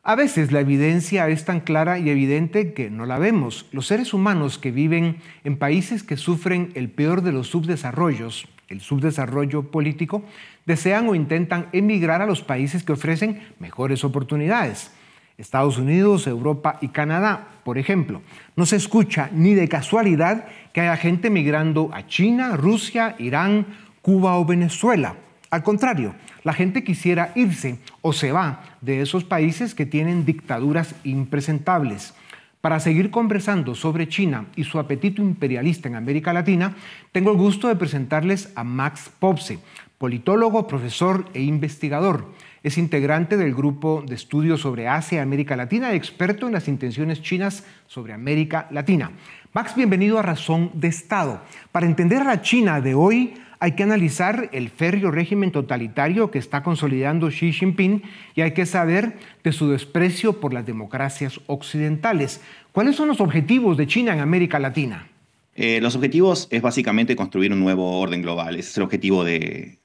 A veces la evidencia es tan clara y evidente que no la vemos. Los seres humanos que viven en países que sufren el peor de los subdesarrollos, el subdesarrollo político, desean o intentan emigrar a los países que ofrecen mejores oportunidades. Estados Unidos, Europa y Canadá, por ejemplo. No se escucha ni de casualidad que haya gente migrando a China, Rusia, Irán, Cuba o Venezuela. Al contrario, la gente quisiera irse o se va de esos países que tienen dictaduras impresentables. Para seguir conversando sobre China y su apetito imperialista en América Latina, tengo el gusto de presentarles a Max Popse, politólogo, profesor e investigador. Es integrante del grupo de estudios sobre Asia y América Latina y experto en las intenciones chinas sobre América Latina. Max, bienvenido a Razón de Estado. Para entender a la China de hoy, hay que analizar el férreo régimen totalitario que está consolidando Xi Jinping y hay que saber de su desprecio por las democracias occidentales. ¿Cuáles son los objetivos de China en América Latina? Los objetivos es básicamente construir un nuevo orden global. Ese es el objetivo de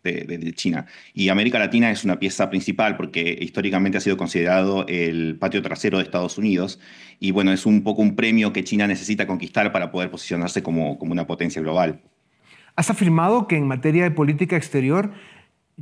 China. Y América Latina es una pieza principal porque históricamente ha sido considerado el patio trasero de Estados Unidos. Y bueno, es un poco un premio que China necesita conquistar para poder posicionarse como una potencia global. Has afirmado que en materia de política exterior,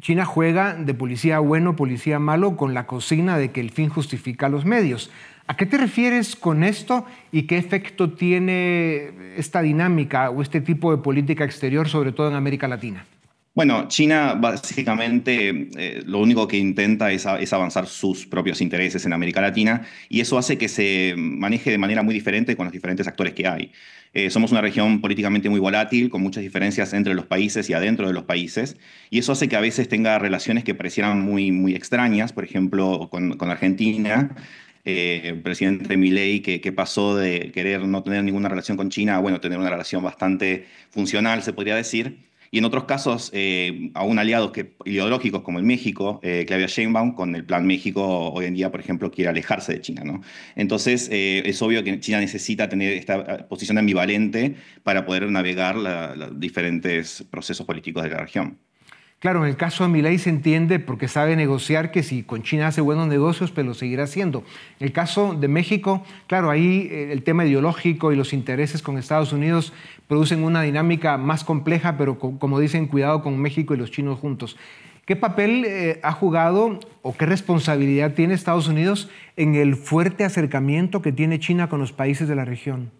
China juega de policía bueno, policía malo, con la consigna de que el fin justifica los medios. ¿A qué te refieres con esto y qué efecto tiene esta dinámica o este tipo de política exterior, sobre todo en América Latina? Bueno, China básicamente lo único que intenta es avanzar sus propios intereses en América Latina y eso hace que se maneje de manera muy diferente con los diferentes actores que hay. Somos una región políticamente muy volátil, con muchas diferencias entre los países y adentro de los países, y eso hace que a veces tenga relaciones que parecieran muy extrañas, por ejemplo, con Argentina. El presidente Milei que pasó de querer no tener ninguna relación con China a, bueno, tener una relación bastante funcional, se podría decir. Y en otros casos, aún aliados ideológicos como en México, Claudia Sheinbaum, con el Plan México, hoy en día, por ejemplo, quiere alejarse de China, ¿no? Entonces, es obvio que China necesita tener esta posición ambivalente para poder navegar los diferentes procesos políticos de la región. Claro, en el caso de Milei se entiende porque sabe negociar que si con China hace buenos negocios, pues lo seguirá haciendo. En el caso de México, claro, ahí el tema ideológico y los intereses con Estados Unidos producen una dinámica más compleja, pero como dicen, cuidado con México y los chinos juntos. ¿Qué papel ha jugado o qué responsabilidad tiene Estados Unidos en el fuerte acercamiento que tiene China con los países de la región?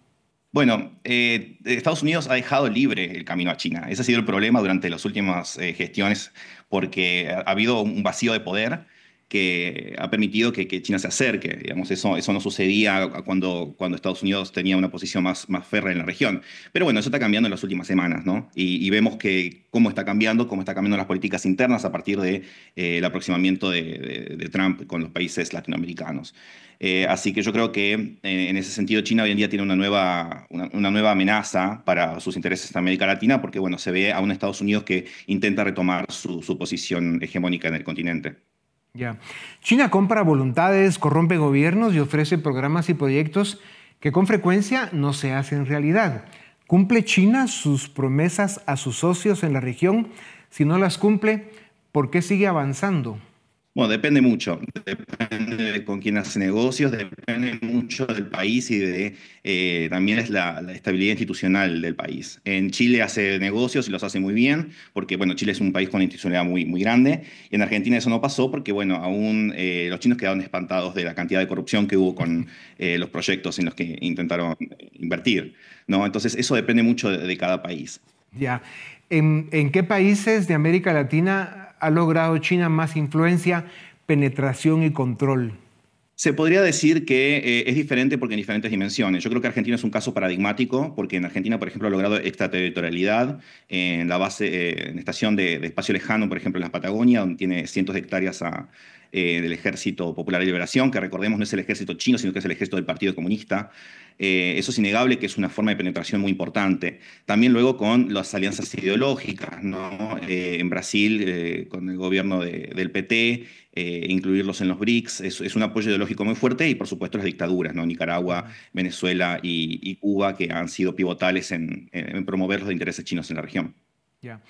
Bueno, Estados Unidos ha dejado libre el camino a China. Ese ha sido el problema durante las últimas gestiones, porque ha habido un vacío de poder que ha permitido que China se acerque. Digamos, eso no sucedía cuando Estados Unidos tenía una posición más férrea en la región. Pero bueno, eso está cambiando en las últimas semanas, ¿no? Y vemos cómo están cambiando las políticas internas a partir del aproximamiento de Trump con los países latinoamericanos. Así que yo creo que en ese sentido China hoy en día tiene una nueva amenaza para sus intereses en América Latina porque bueno, se ve a un Estados Unidos que intenta retomar su posición hegemónica en el continente. Ya. China compra voluntades, corrompe gobiernos y ofrece programas y proyectos que con frecuencia no se hacen realidad. ¿Cumple China sus promesas a sus socios en la región? Si no las cumple, ¿por qué sigue avanzando? Bueno, depende mucho, depende de con quién hace negocios, depende mucho del país y también es la estabilidad institucional del país. En Chile hace negocios y los hace muy bien, porque bueno, Chile es un país con una institucionalidad muy grande, y en Argentina eso no pasó porque bueno, aún los chinos quedaron espantados de la cantidad de corrupción que hubo con los proyectos en los que intentaron invertir, ¿no? Entonces eso depende mucho de cada país. Ya. ¿En qué países de América Latina ha logrado China más influencia, penetración y control? Se podría decir que es diferente porque en diferentes dimensiones. Yo creo que Argentina es un caso paradigmático porque en Argentina, por ejemplo, ha logrado extraterritorialidad en la base, en estación de espacio lejano, por ejemplo, en la Patagonia, donde tiene cientos de hectáreas del Ejército Popular de Liberación, que recordemos no es el ejército chino, sino que es el ejército del Partido Comunista. Eso es innegable que es una forma de penetración muy importante. También luego con las alianzas ideológicas, ¿no? En Brasil, con el gobierno del PT, incluirlos en los BRICS, es un apoyo ideológico muy fuerte y por supuesto las dictaduras, ¿no? Nicaragua, Venezuela y Cuba, que han sido pivotales en promover los intereses chinos en la región. Ya.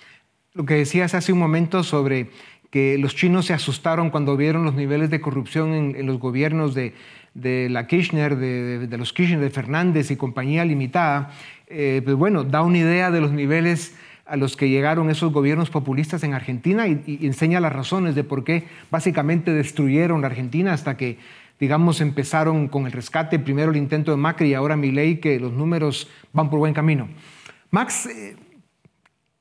Lo que decías hace un momento sobre que los chinos se asustaron cuando vieron los niveles de corrupción en los gobiernos de la Kirchner, de los Kirchner, de Fernández y compañía limitada, pues bueno, da una idea de los niveles a los que llegaron esos gobiernos populistas en Argentina y enseña las razones de por qué básicamente destruyeron la Argentina hasta que, digamos, empezaron con el rescate, primero el intento de Macri y ahora Milei, que los números van por buen camino. Max,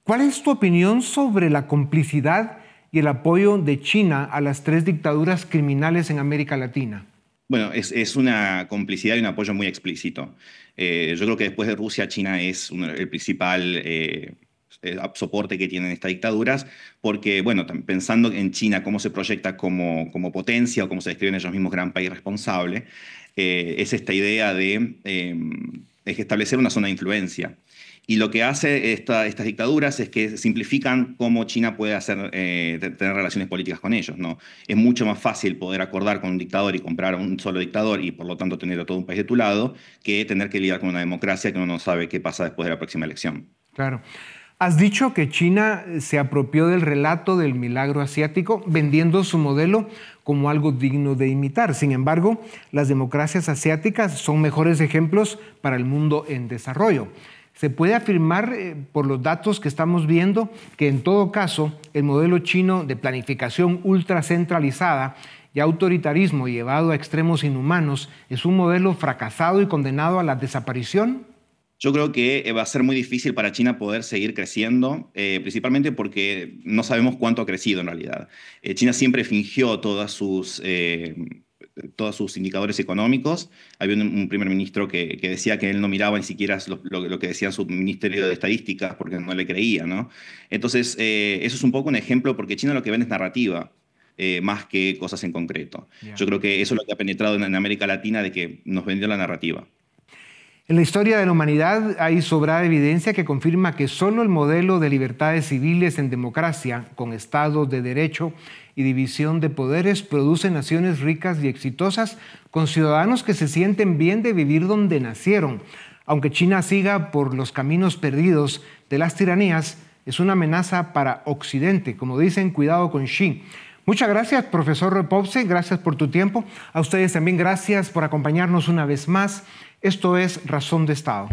¿cuál es tu opinión sobre la complicidad y el apoyo de China a las 3 dictaduras criminales en América Latina? Bueno, es una complicidad y un apoyo muy explícito. Yo creo que después de Rusia, China es el principal soporte que tienen estas dictaduras, porque, bueno, pensando en China, cómo se proyecta como potencia o cómo se describen ellos mismos gran país responsable, es esta idea de establecer una zona de influencia. Y lo que hace estas dictaduras es que simplifican cómo China puede tener relaciones políticas con ellos, ¿no? Es mucho más fácil poder acordar con un dictador y comprar a un solo dictador y por lo tanto tener a todo un país de tu lado, que tener que lidiar con una democracia que uno no sabe qué pasa después de la próxima elección. Claro. Has dicho que China se apropió del relato del milagro asiático, vendiendo su modelo como algo digno de imitar. Sin embargo, las democracias asiáticas son mejores ejemplos para el mundo en desarrollo. Se puede afirmar, por los datos que estamos viendo, que en todo caso el modelo chino de planificación ultracentralizada y autoritarismo llevado a extremos inhumanos es un modelo fracasado y condenado a la desaparición. Yo creo que va a ser muy difícil para China poder seguir creciendo, principalmente porque no sabemos cuánto ha crecido en realidad. China siempre fingió todos sus indicadores económicos. Había un primer ministro que decía que él no miraba ni siquiera lo que decía su ministerio de estadísticas porque no le creía, ¿no? Entonces, eso es un poco un ejemplo porque China lo que vende es narrativa. Más que cosas en concreto. Yeah. Yo creo que eso es lo que ha penetrado en América Latina, de que nos vendió la narrativa. En la historia de la humanidad hay sobrada evidencia que confirma que solo el modelo de libertades civiles en democracia, con Estado de Derecho y división de poderes, produce naciones ricas y exitosas con ciudadanos que se sienten bien de vivir donde nacieron. Aunque China siga por los caminos perdidos de las tiranías, es una amenaza para Occidente. Como dicen, cuidado con Xi. Muchas gracias, profesor Repopse, gracias por tu tiempo. A ustedes también gracias por acompañarnos una vez más. Esto es Razón de Estado.